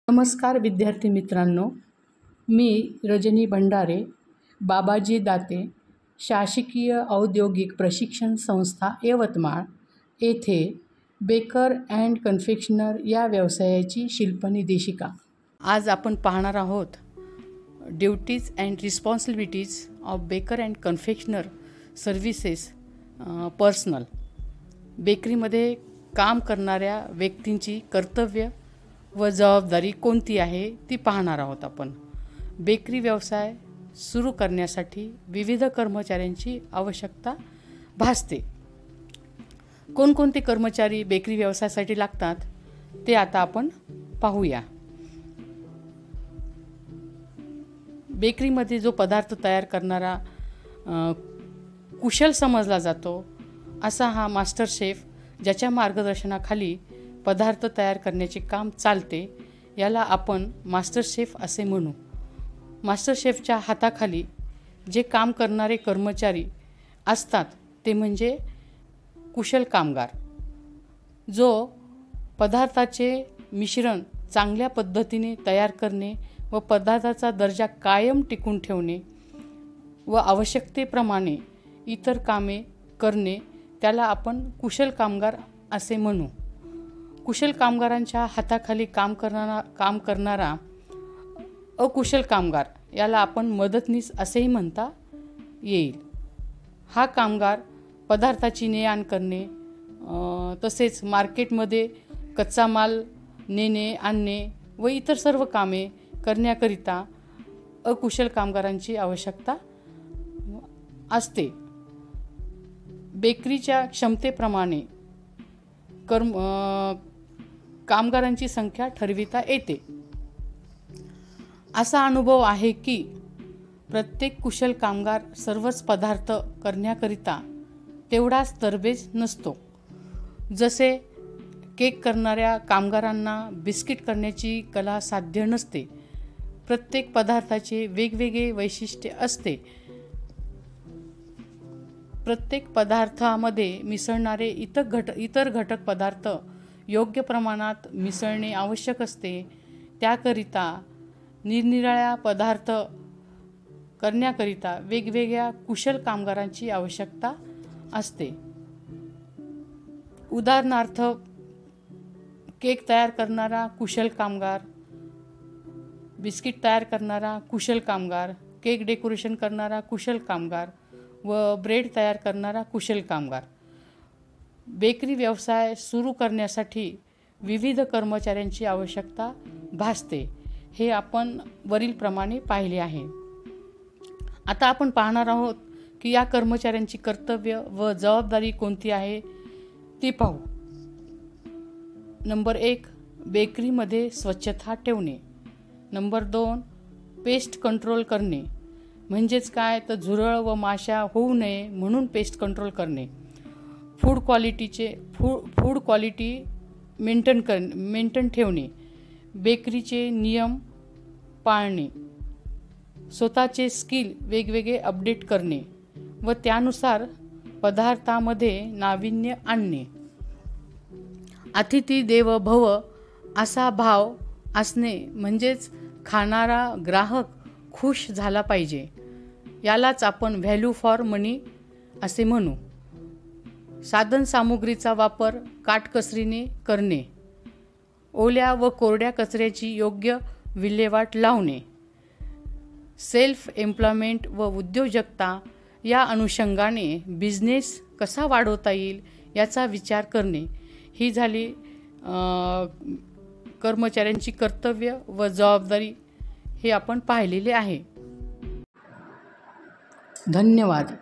नमस्कार विद्यार्थी मित्रांनो, मी रजनी भंडारे, बाबाजी दाते शासकीय औद्योगिक प्रशिक्षण संस्था यवतमाळ येथे बेकर अँड कन्फेक्शनर या व्यवसायाची शिल्पनिर्देशिका। आज आपण पाहणार आहोत duties and responsibilities of baker and confectioner services personal. बेकरीमध्ये काम करणाऱ्या व्यक्तींची कर्तव्य व जबाबदारी कोणती आहे ती पाहणार आहोत आपण। बेकरी व्यवसाय सुरू करण्यासाठी विविध कर्मचाऱ्यांची आवश्यकता भासते। कोणकोणते कर्मचारी बेकरी व्यवसायासाठी लागतात ते आता आपण पाहूया। बेकरीमध्ये जो पदार्थ तयार करणारा कुशल समजला जातो असा हा मास्टर शेफ, ज्याच्या मार्गदर्शनाखाली पदार्थ तयार करण्याचे काम चालते, याला आपण मास्टर शेफ असे म्हणू। मास्टर शेफच्या हाताखाली जे काम करणारे कर्मचारी असतात ते म्हणजे कुशल कामगार, जो पदार्थाचे मिश्रण चांगल्या पद्धतीने तयार करणे व पदार्थाचा दर्जा कायम टिकून ठेवणे व आवश्यकतेप्रमाणे इतर कामे करणे, त्याला आपण कुशल कामगार असे म्हणू। कुशल कामगारांच्या हाताखाली काम करणारा अकुशल कामगार, याला आपण मदतनीस असेही म्हणता येईल। हा कामगार पदार्थाची ने-आण करणे तसेच मार्केटमध्ये कच्चा माल नेणे आणणे व इतर सर्व कामे करण्याकरिता अकुशल कामगारांची आवश्यकता असते। बेकरीच्या क्षमतेप्रमाणे कामगारांची संख्या ठरविता येते। असा अनुभव आहे की प्रत्येक कुशल कामगार सर्वच पदार्थ करण्याकरिता तेवढाच तरबेज नसतो। जसे केक करणाऱ्या कामगारांना बिस्किट करण्याची कला साध्य नसते। प्रत्येक पदार्थाचे वेगवेगळे वैशिष्ट्य असते। प्रत्येक पदार्थामध्ये मिसळणारे इतर घटक पदार्थ योग्य प्रमाणात मिसळणे आवश्यक असते। त्याकरिता निरनिराळ्या पदार्थ करण्याकरिता वेगवेगळ्या कुशल कामगारांची आवश्यकता असते। उदाहरणार्थ, केक तयार करणारा कुशल कामगार, बिस्किट तयार करणारा कुशल कामगार, केक डेकोरेशन करणारा कुशल कामगार व ब्रेड तयार करणारा कुशल कामगार। बेकरी व्यवसाय सुरू करण्यासाठी विविध कर्मचाऱ्यांची आवश्यकता भासते, हे आपण वरीलप्रमाणे पाहिले आहे। आता आपण पाहणार आहोत की या कर्मचाऱ्यांची कर्तव्य व जबाबदारी कोणती आहे ती पाहू। नंबर 1, बेकरीमध्ये स्वच्छता ठेवणे। नंबर 2, पेस्ट कंट्रोल करणे। म्हणजेच काय तर झुरळ व माशा होऊ नये म्हणून पेस्ट कंट्रोल करणे। फूड क्वालिटी मेंटेन ठेवणे। बेकरीचे नियम पाळणे। स्वतःचे स्किल वेगवेगळे अपडेट करणे व त्यानुसार पदार्थामध्ये नाविन्य आणणे। अतिथी देवो भव असा भाव असणे, म्हणजेच खाणारा ग्राहक खुश झाला पाहिजे, यालाच आपण व्हॅल्यू फॉर मनी असे म्हणू। साधनसामुग्रीचा वापर काटकसरीने करणे। ओल्या व कोरड्या कचऱ्याची योग्य विल्हेवाट लावणे। सेल्फ एम्प्लॉयमेंट व उद्योजकता या अनुषंगाने बिझनेस कसा वाढवता येईल याचा विचार करणे, ही झाली कर्मचाऱ्यांची कर्तव्य व जबाबदारी, हे आपण पाहिलेले आहे। धन्यवाद।